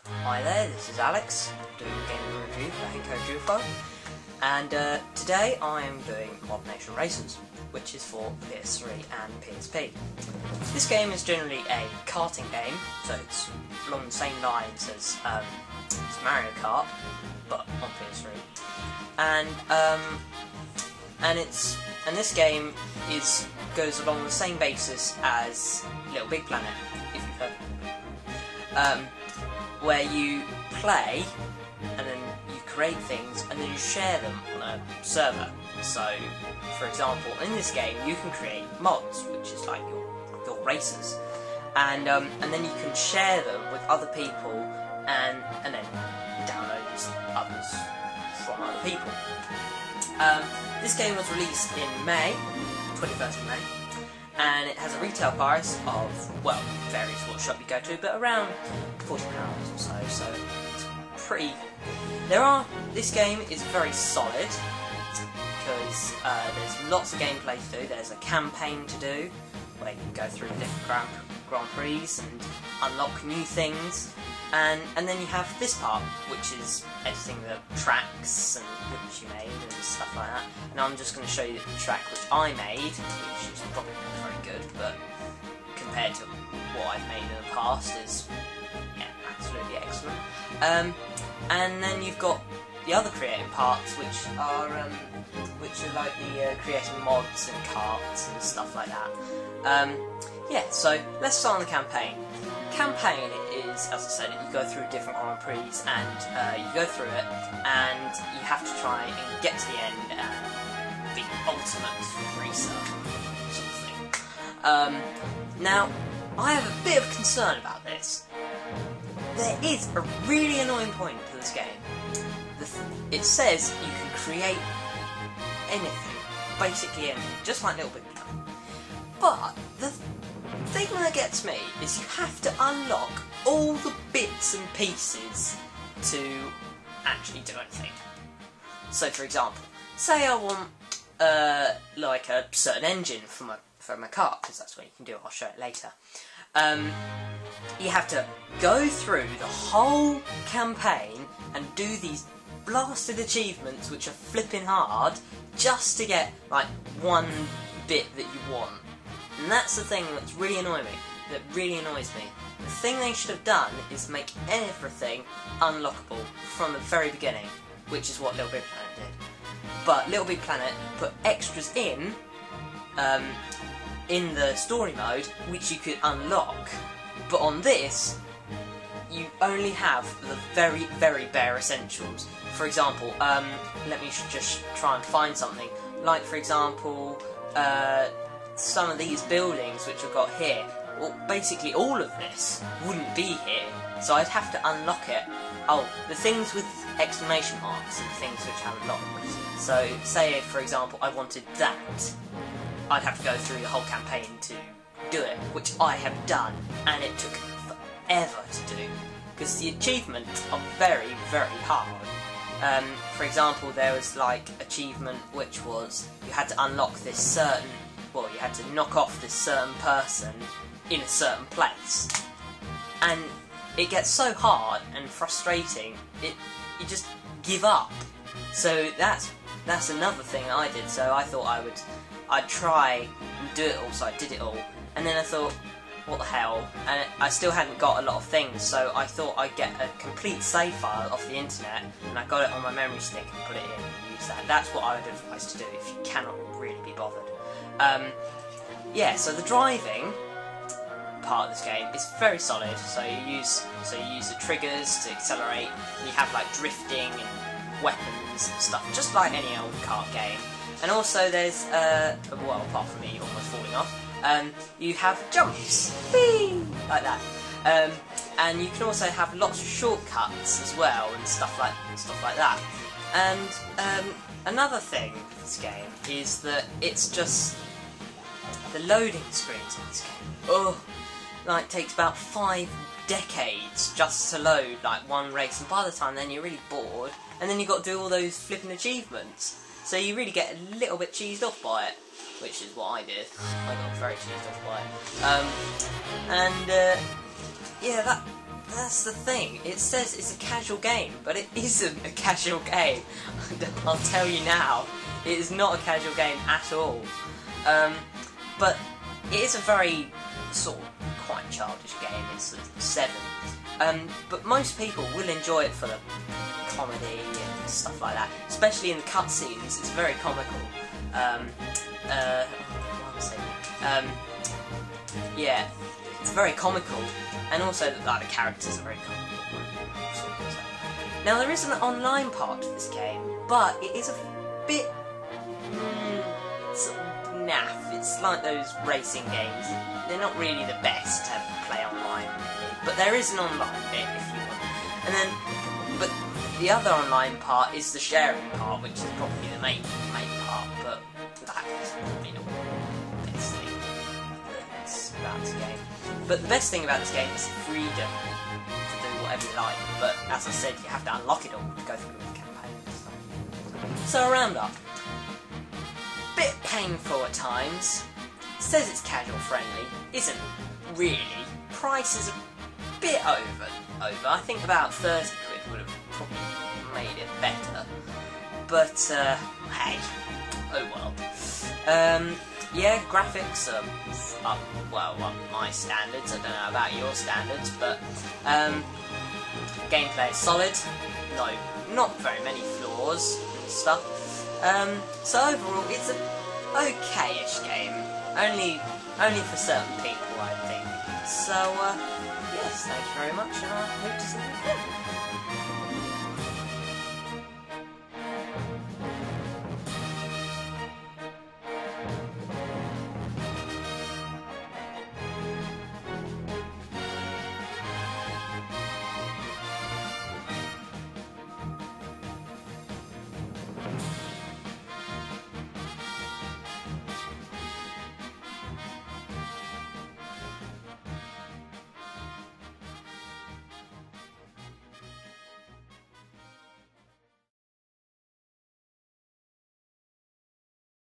Hi there, this is Alex, doing a game review for Henko Jufo, and today I am doing Modnation Races, which is for PS3 and PSP. This game is generally a karting game, so it's along the same lines as Mario Kart, but on PS3. And this game goes along the same basis as Little Big Planet, if you've heard of it. Where you play, and then you create things, and then you share them on a server. So, for example, in this game, you can create mods, which is like your races, and then you can share them with other people, and then download others from other people. This game was released in May, 21st of May. And it has a retail price of, well, varies what shop you go to, but around £40 or so, so it's pretty... This game is very solid, because there's lots of gameplay to do. There's a campaign to do, where you can go through different Grand Prix and unlock new things, and then you have this part, which is editing the tracks and which you made and stuff like that. And I'm just going to show you the track which I made, which is probably not very good, but compared to what I've made in the past is absolutely excellent. And then you've got the other creative parts, which are like the creating mods and carts and stuff like that. So let's start on the campaign. Campaign is, as I said, you go through different Grand Prix, and you go through it, and you have to try and get to the end and be the ultimate racer, sort of thing. Now, I have a bit of concern about this. There is a really annoying point to this game. It says you can create anything, basically anything, just like Little Big Planet. But the thing that gets me is you have to unlock all the bits and pieces to actually do anything. So, for example, say I want like a certain engine for my car, because that's what you can do. I'll show it later. You have to go through the whole campaign and do these blasted achievements, which are flipping hard, just to get like one bit that you want. And that's the thing that's really annoys me. The thing they should have done is make everything unlockable from the very beginning, which is what Little Big Planet did. But Little Big Planet put extras in the story mode, which you could unlock. But on this, you only have the very, very bare essentials. For example, let me just try and find something. Like, for example, some of these buildings which I've got here, well, basically all of this wouldn't be here, so I'd have to unlock it. Oh, the things with exclamation marks and things which are unlocked. So, say for example I wanted that, I'd have to go through the whole campaign to do it, which I have done, and it took forever to do, because the achievements are very, very hard. For example, there was like achievement which was you had to unlock this certain, well, you had to knock off this certain person in a certain place, and it gets so hard and frustrating, you just give up. So that's another thing I did. So I thought I'd try and do it all, so I did it all, and then I thought, what the hell, and I still hadn't got a lot of things, so I thought I'd get a complete save file off the internet, and I got it on my memory stick and put it in and use that. That's what I would advise to do if you cannot really be bothered. So the driving part of this game is very solid. So you use the triggers to accelerate. And you have like drifting and weapons and stuff, just like any old kart game. And also there's well, apart from me almost falling off, you have jumps, whee, like that. And you can also have lots of shortcuts as well and stuff like that. And another thing with this game is that it's just the loading screens in this game. Like takes about 5 decades just to load like one race, and by the time then you're really bored, and then you've got to do all those flipping achievements. So you really get a little bit cheesed off by it, which is what I did. I got very cheesed off by it. that's the thing. It says it's a casual game, but it isn't a casual game. I'll tell you now, it is not a casual game at all. But it is a very sort of quite childish game. It's 7, but most people will enjoy it for the comedy and stuff like that. Especially in the cutscenes, it's very comical. Yeah, it's very comical, and also the characters are very comical. Now there is an online part to this game, but it is a bit sort of naff. It's like those racing games. They're not really the best to play online, but there is an online bit if you want. And then, but the other online part is the sharing part, which is probably the main part. But that is probably not the best thing about this game. But the best thing about this game is the freedom to do whatever you like. But as I said, you have to unlock it all to go through the campaign and stuff. So a roundup. Bit painful at times. Says it's casual friendly. Isn't really. Price is a bit over. I think about 30 quid would have probably made it better. But hey, oh well. Yeah, graphics are up my standards. I don't know about your standards, but gameplay is solid. No, not very many flaws and stuff. So overall, it's an okay-ish game. Only for certain people, I think. So yes, thank you very much, and I hope to